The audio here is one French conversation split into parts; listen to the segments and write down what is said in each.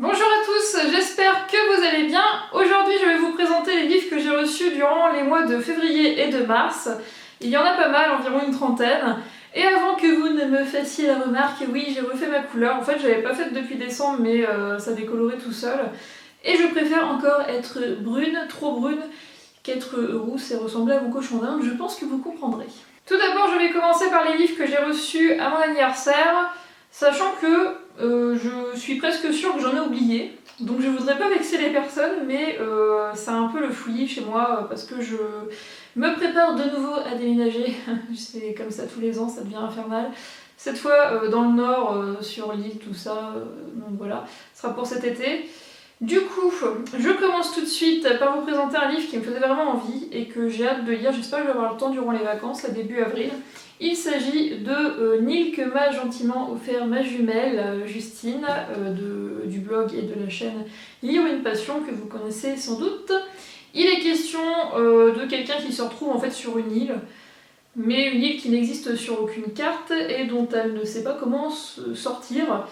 Bonjour à tous, j'espère que vous allez bien. Aujourd'hui je vais vous présenter les livres que j'ai reçus durant les mois de février et de mars. Il y en a pas mal, environ une trentaine. Et avant que vous ne me fassiez la remarque, oui j'ai refait ma couleur. En fait je l'avais pas faite depuis décembre mais ça décolorait tout seul. Et je préfère encore être brune, trop brune, qu'être rousse et ressembler à mon cochon d'Inde. Je pense que vous comprendrez. Tout d'abord je vais commencer par les livres que j'ai reçus à mon anniversaire. Sachant que je suis presque sûre que j'en ai oublié, donc je voudrais pas vexer les personnes, mais c'est un peu le fouillis chez moi parce que je me prépare de nouveau à déménager. C'est comme ça tous les ans, ça devient infernal. Cette fois dans le nord, sur l'île, tout ça, donc voilà, ce sera pour cet été. Du coup, je commence tout de suite par vous présenter un livre qui me faisait vraiment envie et que j'ai hâte de lire. J'espère que je vais avoir le temps durant les vacances, à début avril. Il s'agit de Nil que m'a gentiment offert ma jumelle Justine, du blog et de la chaîne Lire une passion que vous connaissez sans doute. Il est question de quelqu'un qui se retrouve en fait sur une île, mais une île qui n'existe sur aucune carte et dont elle ne sait pas comment sortir.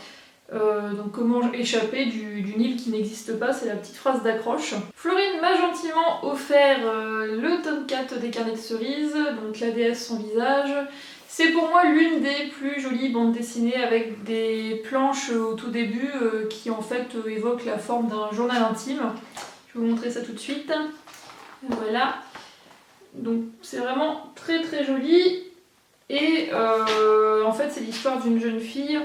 Donc comment échapper d'une île qui n'existe pas, c'est la petite phrase d'accroche. Florine m'a gentiment offert le tome 4 des Carnets de Cerises, donc la déesse sans visage. C'est pour moi l'une des plus jolies bandes dessinées avec des planches au tout début qui en fait évoquent la forme d'un journal intime. Je vais vous montrer ça tout de suite. Voilà. Donc c'est vraiment très très joli. Et en fait c'est l'histoire d'une jeune fille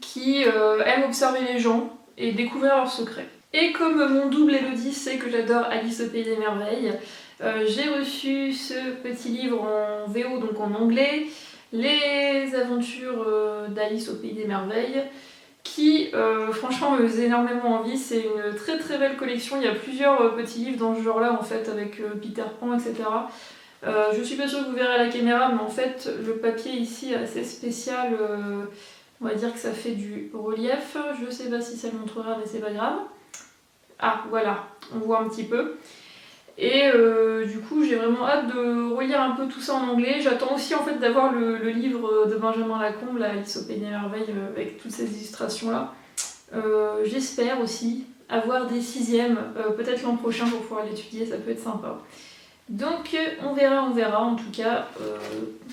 qui aime observer les gens et découvrir leurs secrets. Et comme mon double Elodie sait que j'adore Alice au Pays des Merveilles, j'ai reçu ce petit livre en VO, donc en anglais, Les aventures d'Alice au Pays des Merveilles, qui franchement me faisait énormément envie. C'est une très très belle collection, il y a plusieurs petits livres dans ce genre-là en fait, avec Peter Pan, etc. Je suis pas sûre que vous verrez à la caméra, mais en fait le papier ici est assez spécial. On va dire que ça fait du relief, je sais pas si ça le montrera mais c'est pas grave. Ah voilà, on voit un petit peu. Et du coup j'ai vraiment hâte de relire un peu tout ça en anglais. J'attends aussi en fait d'avoir le livre de Benjamin Lacombe, Alice au Pays des Merveilles, avec toutes ces illustrations là. J'espère aussi avoir des sixièmes, peut-être l'an prochain pour pouvoir l'étudier, ça peut être sympa. Donc on verra, en tout cas,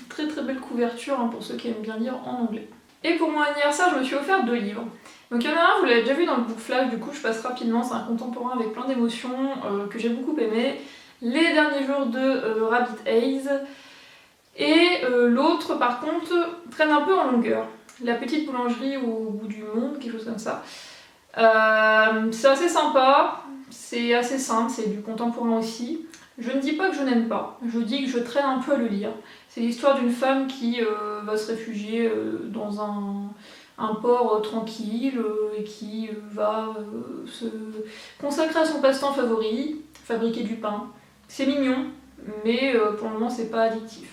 très très belle couverture hein, pour ceux qui aiment bien lire en anglais. Et pour mon anniversaire, je me suis offert 2 livres. Donc il y en a un, vous l'avez déjà vu dans le book flash, du coup je passe rapidement, c'est un contemporain avec plein d'émotions que j'ai beaucoup aimé. Les derniers jours de Rabbit Haze. Et l'autre par contre traîne un peu en longueur. La petite boulangerie au bout du monde, quelque chose comme ça. C'est assez sympa, c'est assez simple, c'est du contemporain aussi. Je ne dis pas que je n'aime pas, je dis que je traîne un peu à le lire. C'est l'histoire d'une femme qui va se réfugier dans un port tranquille et qui va se consacrer à son passe-temps favori, fabriquer du pain. C'est mignon, mais pour le moment c'est pas addictif.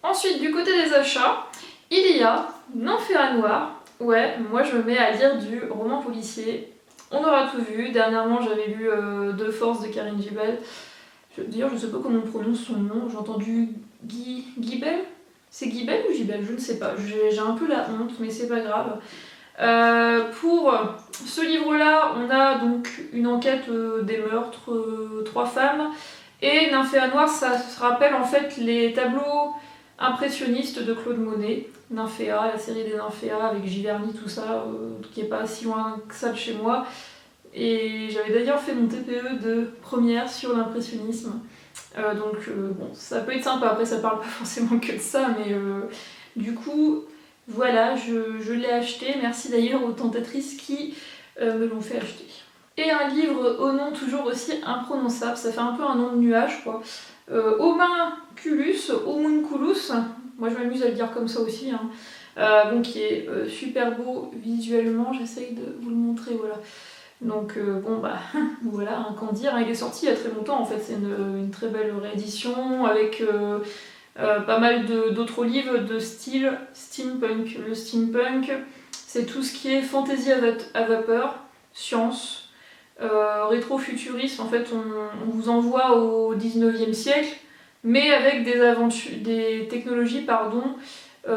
Ensuite, du côté des achats, il y a Nymphéa Noir. Ouais, moi je me mets à lire du roman policier. On aura tout vu. Dernièrement j'avais lu De Force de Karine Gibel. D'ailleurs, je ne sais pas comment on prononce son nom, j'ai entendu Guibel. C'est Guibel ou Gibel? Je ne sais pas, j'ai un peu la honte, mais c'est pas grave. Pour ce livre-là, on a donc une enquête des meurtres, 3 femmes, et Nymphéa Noir, ça se rappelle en fait les tableaux impressionnistes de Claude Monet. Nymphéa, la série des Nymphéas avec Giverny, tout ça, qui est pas si loin que ça de chez moi. Et j'avais d'ailleurs fait mon TPE de première sur l'impressionnisme. Donc bon, ça peut être sympa, après ça parle pas forcément que de ça, mais du coup, voilà, je l'ai acheté. Merci d'ailleurs aux tentatrices qui me l'ont fait acheter. Et un livre au nom toujours aussi imprononçable, ça fait un peu un nom de nuage quoi. Homunculus, moi je m'amuse à le dire comme ça aussi, hein. Bon, qui est super beau visuellement, j'essaye de vous le montrer, voilà. Donc bon bah voilà, qu'en dire, hein, il est sorti il y a très longtemps en fait, c'est une très belle réédition avec pas mal d'autres livres de style steampunk. Le steampunk, c'est tout ce qui est fantasy à vapeur, science, rétrofuturisme, en fait on vous envoie au 19e siècle, mais avec des technologies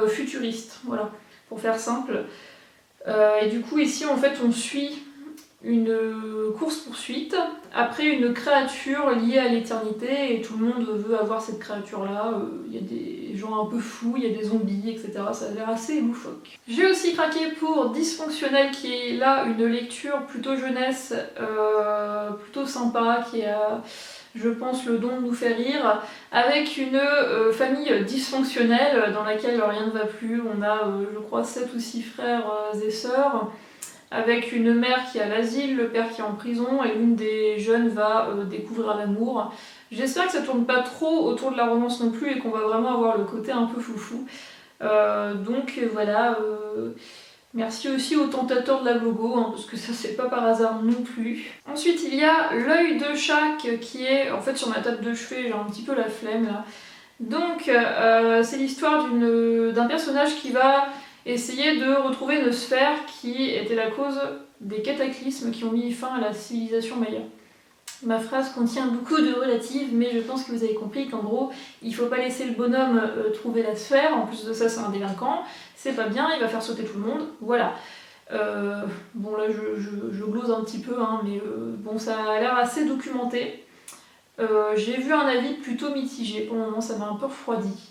futuristes, voilà, pour faire simple. Et du coup ici en fait on suit une course-poursuite après une créature liée à l'éternité et tout le monde veut avoir cette créature-là. Il y a des gens un peu fous, il y a des zombies, etc. Ça a l'air assez loufoque. J'ai aussi craqué pour Dysfonctionnel qui est là une lecture plutôt jeunesse, plutôt sympa, qui a, je pense, le don de nous faire rire, avec une famille dysfonctionnelle dans laquelle rien ne va plus. On a, je crois, 7 ou 6 frères et sœurs, avec une mère qui est à l'asile, le père qui est en prison, et l'une des jeunes va découvrir l'amour. J'espère que ça tourne pas trop autour de la romance non plus, et qu'on va vraiment avoir le côté un peu foufou. Donc voilà, merci aussi aux tentateurs de la logo, hein, parce que ça c'est pas par hasard non plus. Ensuite il y a l'œil de Shaq qui est en fait sur ma table de chevet, j'ai un petit peu la flemme là. Donc c'est l'histoire d'un personnage qui va essayer de retrouver une sphère qui était la cause des cataclysmes qui ont mis fin à la civilisation maya. Ma phrase contient beaucoup de relatives, mais je pense que vous avez compris qu'en gros, il faut pas laisser le bonhomme trouver la sphère, en plus de ça c'est un délinquant, c'est pas bien, il va faire sauter tout le monde, voilà. Bon là je glose un petit peu, hein, mais bon ça a l'air assez documenté. J'ai vu un avis plutôt mitigé, pour le moment ça m'a un peu refroidi.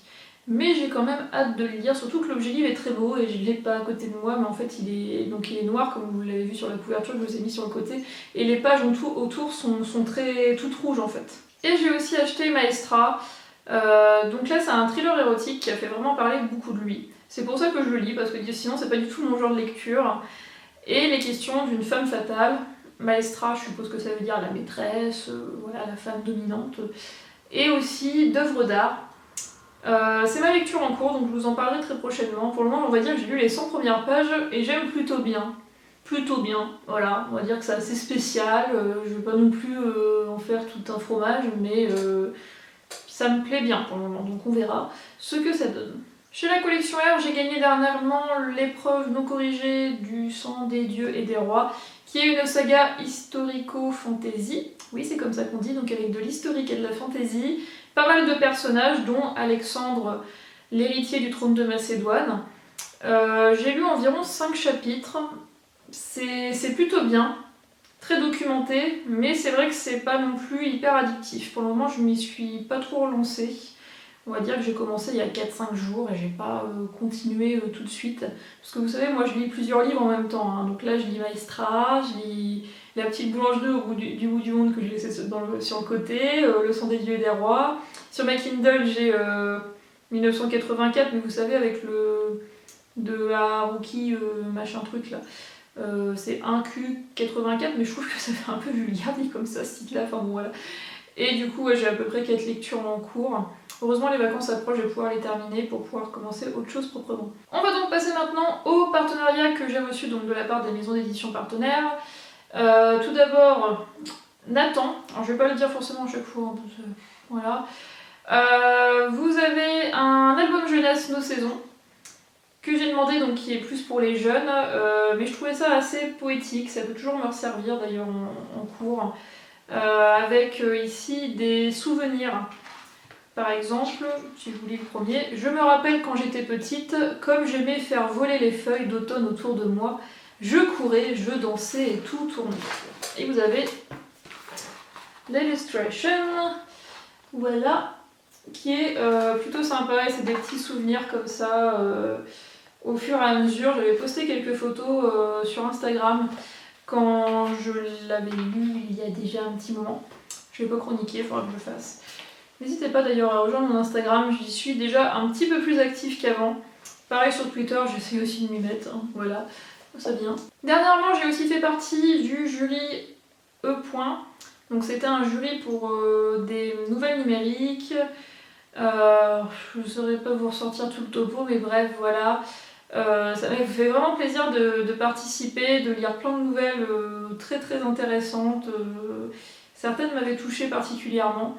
Mais j'ai quand même hâte de le lire, surtout que l'objet livre est très beau et je ne l'ai pas à côté de moi, mais en fait il est noir comme vous l'avez vu sur la couverture, je vous ai mis sur le côté, et les pages autour sont toutes rouges en fait. Et j'ai aussi acheté Maestra, donc là c'est un thriller érotique qui a fait vraiment parler beaucoup de lui. C'est pour ça que je le lis, parce que sinon c'est pas du tout mon genre de lecture. Et les questions d'une femme fatale, Maestra je suppose que ça veut dire la maîtresse, voilà, la femme dominante, et aussi d'œuvres d'art. C'est ma lecture en cours, donc je vous en parlerai très prochainement. Pour le moment, on va dire que j'ai lu les 100 premières pages et j'aime plutôt bien. Plutôt bien, voilà. On va dire que c'est assez spécial. Je vais pas non plus en faire tout un fromage, mais ça me plaît bien pour le moment, donc on verra ce que ça donne. Chez la collection R, j'ai gagné dernièrement l'épreuve non corrigée du sang des dieux et des rois, qui est une saga historico-fantasy. Oui, c'est comme ça qu'on dit, donc avec de l'historique et de la fantasy. Pas mal de personnages, dont Alexandre, l'héritier du trône de Macédoine. J'ai lu environ 5 chapitres. C'est plutôt bien, très documenté, mais c'est vrai que c'est pas non plus hyper addictif. Pour le moment, je m'y suis pas trop relancée. On va dire que j'ai commencé il y a 4-5 jours et j'ai pas continué tout de suite. Parce que vous savez, moi je lis plusieurs livres en même temps, hein. Donc là je lis Maestra, je lis La petite boulange 2 du bout du monde que j'ai laissé sur le côté, Le sang des dieux et des rois. Sur ma Kindle j'ai 1984, mais vous savez avec le de Haruki machin truc là. C'est 1Q84, mais je trouve que ça fait un peu vulgaire dit comme ça ce titre là, enfin bon voilà. Et du coup ouais, j'ai à peu près 4 lectures en cours. Heureusement les vacances approchent, je vais pouvoir les terminer pour pouvoir commencer autre chose proprement. On va donc passer maintenant au partenariat que j'ai reçu donc de la part des maisons d'édition partenaires. Tout d'abord Nathan, alors je vais pas le dire forcément à chaque fois, hein, voilà. Vous avez un album jeunesse Nos Saisons que j'ai demandé, donc qui est plus pour les jeunes, mais je trouvais ça assez poétique, ça peut toujours me resservir d'ailleurs en cours, avec ici des souvenirs. Par exemple, si je vous lis le premier, je me rappelle quand j'étais petite, comme j'aimais faire voler les feuilles d'automne autour de moi, je courais, je dansais et tout tournait. Et vous avez l'illustration, voilà, qui est plutôt sympa, et c'est des petits souvenirs comme ça. Au fur et à mesure, j'avais posté quelques photos sur Instagram quand je l'avais lu il y a déjà un petit moment. Je ne l'ai pas chroniqué, il faudra que je le fasse. N'hésitez pas d'ailleurs à rejoindre mon Instagram, j'y suis déjà un petit peu plus active qu'avant. Pareil sur Twitter, j'essaie aussi de m'y mettre, hein, voilà, ça vient. Dernièrement, j'ai aussi fait partie du jury E. Donc c'était un jury pour des nouvelles numériques. Je ne saurais pas vous ressortir tout le topo, mais bref, voilà. Ça m'a fait vraiment plaisir de participer, de lire plein de nouvelles très très intéressantes. Certaines m'avaient touchée particulièrement.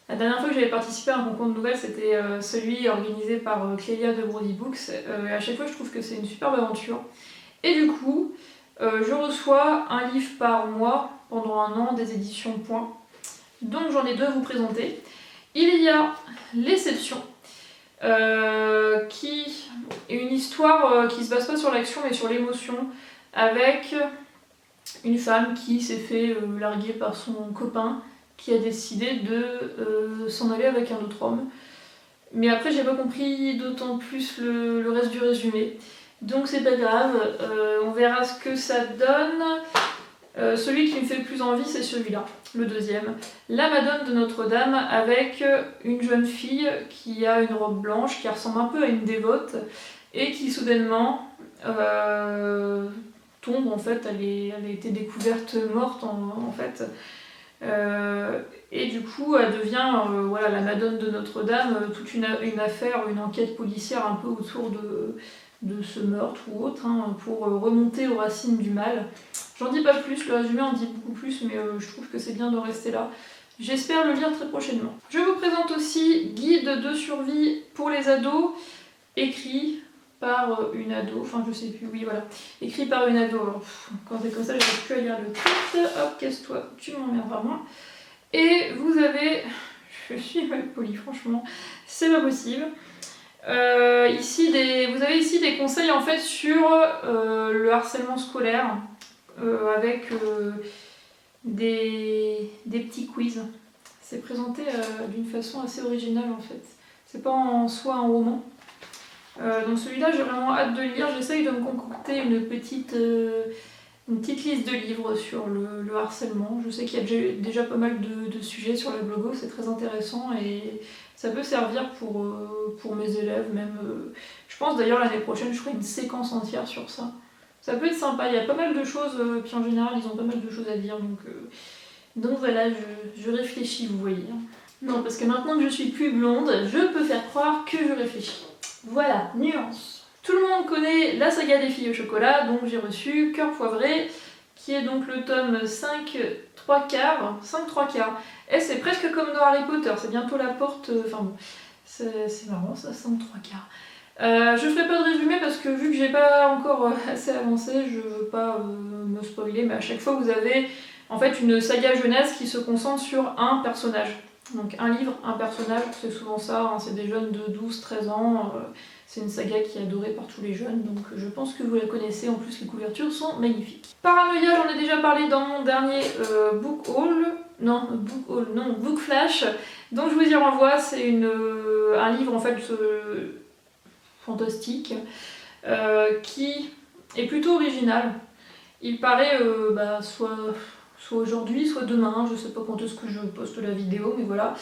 La dernière fois que j'avais participé à un concours de nouvelles, c'était celui organisé par Clélia de Brody Books. À chaque fois, je trouve que c'est une superbe aventure. Et du coup, je reçois un livre par mois pendant un an des éditions Point. Donc j'en ai 2 à vous présenter. Il y a L'Exception, qui est une histoire qui se base pas sur l'action mais sur l'émotion, avec une femme qui s'est fait larguer par son copain, qui a décidé de s'en aller avec un autre homme. Mais après j'ai pas compris d'autant plus le reste du résumé. Donc c'est pas grave, on verra ce que ça donne. Celui qui me fait le plus envie c'est celui-là, le deuxième. La Madone de Notre-Dame avec une jeune fille qui a une robe blanche qui ressemble un peu à une dévote et qui soudainement tombe en fait, elle a été découverte morte en fait. Et du coup elle devient voilà, la Madone de Notre-Dame, toute une affaire, une enquête policière un peu autour de ce meurtre ou autre, hein, pour remonter aux racines du mal. J'en dis pas plus, le résumé en dit beaucoup plus, mais je trouve que c'est bien de rester là. J'espère le lire très prochainement. Je vous présente aussi Guide de survie pour les ados, écrit par une ado, enfin je sais plus, oui voilà, écrit par une ado. Alors, quand c'est comme ça, j'arrive plus à lire le titre. Hop, casse-toi, tu m'emmerdes vraiment. Et vous avez, je suis mal polie, franchement, c'est pas possible. Vous avez ici des conseils en fait sur le harcèlement scolaire avec des petits quiz. C'est présenté d'une façon assez originale en fait. C'est pas en soi un roman. Donc celui-là j'ai vraiment hâte de le lire. J'essaye de me concocter une petite liste de livres sur le harcèlement. Je sais qu'il y a déjà pas mal de sujets sur la blogo, c'est très intéressant et ça peut servir pour mes élèves même. Je pense d'ailleurs l'année prochaine je ferai une séquence entière sur ça. Ça peut être sympa, il y a pas mal de choses, puis en général ils ont pas mal de choses à dire, donc voilà, je réfléchis, vous voyez. Non, parce que maintenant que je suis plus blonde, je peux faire croire que je réfléchis. Voilà, nuance. Tout le monde connaît la saga des filles au chocolat, donc j'ai reçu Cœur poivré, qui est donc le tome 5 3/4. Et c'est presque comme dans Harry Potter, c'est bientôt la porte, enfin bon, c'est marrant ça, 5 3/4. Je ferai pas de résumé parce que vu que j'ai pas encore assez avancé, je veux pas me spoiler, mais à chaque fois vous avez en fait une saga jeunesse qui se concentre sur un personnage. Donc un livre, un personnage, c'est souvent ça, hein, c'est des jeunes de 12-13 ans, c'est une saga qui est adorée par tous les jeunes, donc je pense que vous la connaissez, en plus les couvertures sont magnifiques. Paranoia, j'en ai déjà parlé dans mon dernier book flash, donc je vous y renvoie, c'est un livre en fait fantastique, qui est plutôt original. Il paraît soit aujourd'hui, soit demain, je sais pas quand est-ce que je poste la vidéo, mais voilà.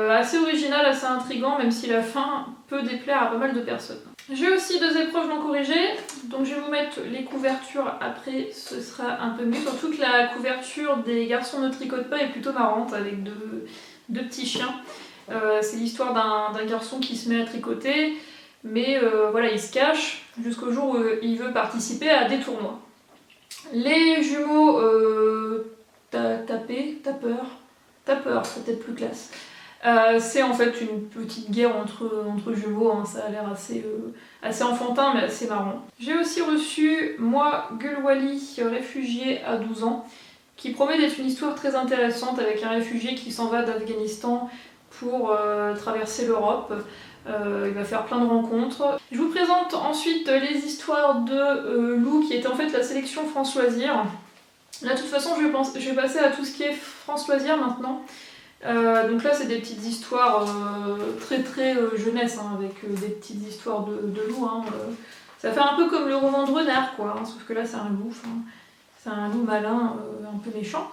Assez original, assez intriguant, même si la fin peut déplaire à pas mal de personnes. J'ai aussi 2 épreuves non corrigées, donc je vais vous mettre les couvertures après, ce sera un peu mieux, surtout que la couverture des garçons ne tricotent pas est plutôt marrante, avec deux petits chiens. C'est l'histoire d'un garçon qui se met à tricoter, mais voilà, il se cache jusqu'au jour où il veut participer à des tournois. Les jumeaux tapeur, c'est peut-être plus classe. C'est en fait une petite guerre entre jumeaux, hein, ça a l'air assez enfantin mais assez marrant. J'ai aussi reçu, moi, Gulwali, réfugié à 12 ans, qui promet d'être une histoire très intéressante avec un réfugié qui s'en va d'Afghanistan pour traverser l'Europe. Il va faire plein de rencontres. Je vous présente ensuite les histoires de Lou, qui était en fait la sélection France Loisirs. Là, de toute façon, je vais passer à tout ce qui est France Loisirs maintenant. Donc là, c'est des petites histoires très jeunesse, hein, avec des petites histoires de loups. Hein, ça fait un peu comme le roman de Renard, quoi, hein, sauf que là, c'est un loup. C'est un loup malin, un peu méchant.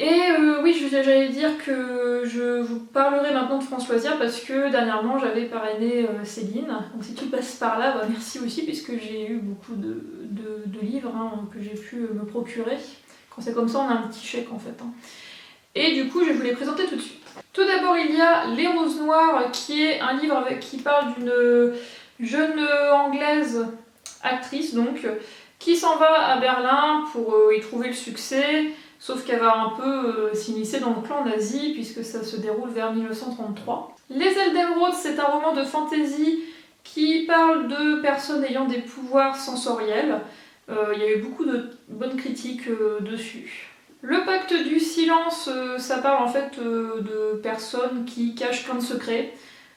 Et oui, j'allais dire que je vous parlerai maintenant de France Loisirs parce que dernièrement j'avais parrainé Céline. Donc si tu passes par là, bah, merci aussi puisque j'ai eu beaucoup de livres, hein, que j'ai pu me procurer. Quand c'est comme ça, on a un petit chèque en fait. Hein. Et du coup, je vais vous les présenter tout de suite. Tout d'abord, il y a Les Roses Noires, qui est un livre qui parle d'une jeune anglaise actrice, donc, qui s'en va à Berlin pour y trouver le succès. Sauf qu'elle va un peu s'immiscer dans le clan nazi puisque ça se déroule vers 1933. Les Ailes d'Émeraude, c'est un roman de fantasy qui parle de personnes ayant des pouvoirs sensoriels. Il y a eu beaucoup de bonnes critiques dessus. Le Pacte du Silence, ça parle en fait de personnes qui cachent plein de secrets,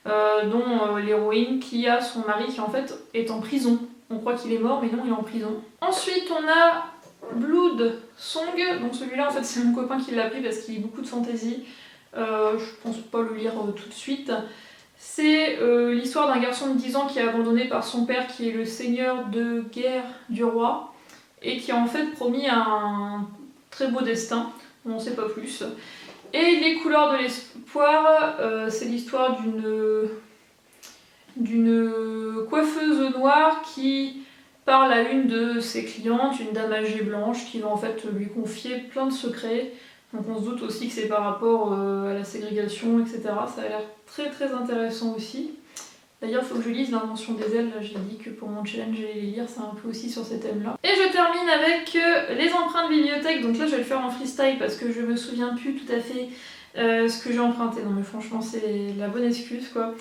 dont l'héroïne qui a son mari qui en fait est en prison. On croit qu'il est mort mais non, il est en prison. Ensuite on a Blood Song, donc celui-là en fait c'est mon copain qui l'a pris parce qu'il lit beaucoup de fantasy. Je pense pas le lire tout de suite. C'est l'histoire d'un garçon de 10 ans qui est abandonné par son père qui est le seigneur de guerre du roi et qui a en fait promis un très beau destin, on n'en sait pas plus. Et Les couleurs de l'espoir, c'est l'histoire d'une coiffeuse noire qui parle à une de ses clientes, une dame âgée blanche, qui va en fait lui confier plein de secrets. Donc on se doute aussi que c'est par rapport à la ségrégation, etc. Ça a l'air très très intéressant aussi. D'ailleurs, il faut que je lise l'Invention des ailes. Là, j'ai dit que pour mon challenge, j'allais les lire, c'est un peu aussi sur ces thèmes-là. Et je termine avec les empreintes bibliothèque. Donc là, je vais le faire en freestyle parce que je me souviens plus tout à fait ce que j'ai emprunté. Non mais franchement, c'est la bonne excuse quoi.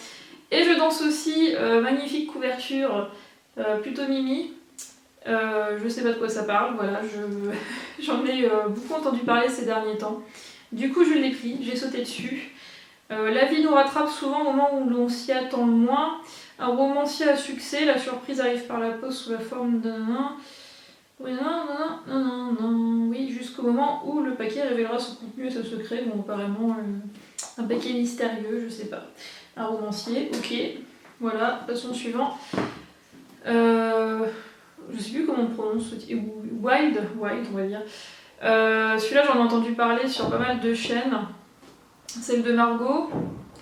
Et je danse aussi, magnifique couverture, plutôt mimi. Je sais pas de quoi ça parle, voilà, j'en ai beaucoup entendu parler ces derniers temps. Du coup, je l'ai pris, j'ai sauté dessus. La vie nous rattrape souvent au moment où l'on s'y attend le moins. Un romancier à succès, la surprise arrive par la poste sous la forme d'un... Oui, oui, jusqu'au moment où le paquet révélera son contenu et son secret. Bon, apparemment, un paquet mystérieux, je sais pas. Un romancier, ok. Voilà, passons au suivant. Je sais plus comment on prononce ce titre. Wild, on va dire. Celui-là, j'en ai entendu parler sur pas mal de chaînes. Celle de Margot,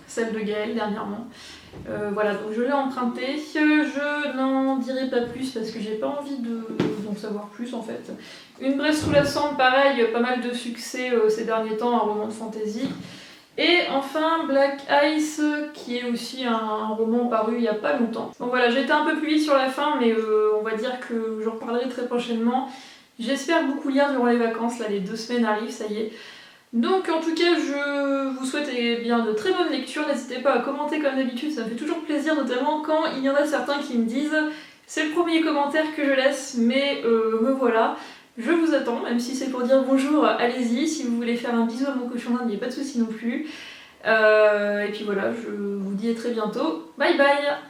celle de Gaëlle dernièrement. Voilà, donc je l'ai emprunté. Je n'en dirai pas plus parce que j'ai pas envie d'en savoir plus en fait. Une Bresse sous la cendre, pareil, pas mal de succès ces derniers temps, un roman de fantasy. Et enfin Black Ice, qui est aussi un roman paru il y a pas longtemps. Donc voilà, j'ai été un peu plus vite sur la fin, mais on va dire que j'en reparlerai très prochainement. J'espère beaucoup lire durant les vacances, là les 2 semaines arrivent, ça y est. Donc en tout cas, je vous souhaite bien de très bonnes lectures. N'hésitez pas à commenter comme d'habitude, ça me fait toujours plaisir, notamment quand il y en a certains qui me disent « C'est le premier commentaire que je laisse, mais me voilà ». Je vous attends, même si c'est pour dire bonjour, allez-y. Si vous voulez faire un bisou à mon cochon d'Inde, il n'y a pas de souci non plus. Et puis voilà, je vous dis à très bientôt. Bye bye!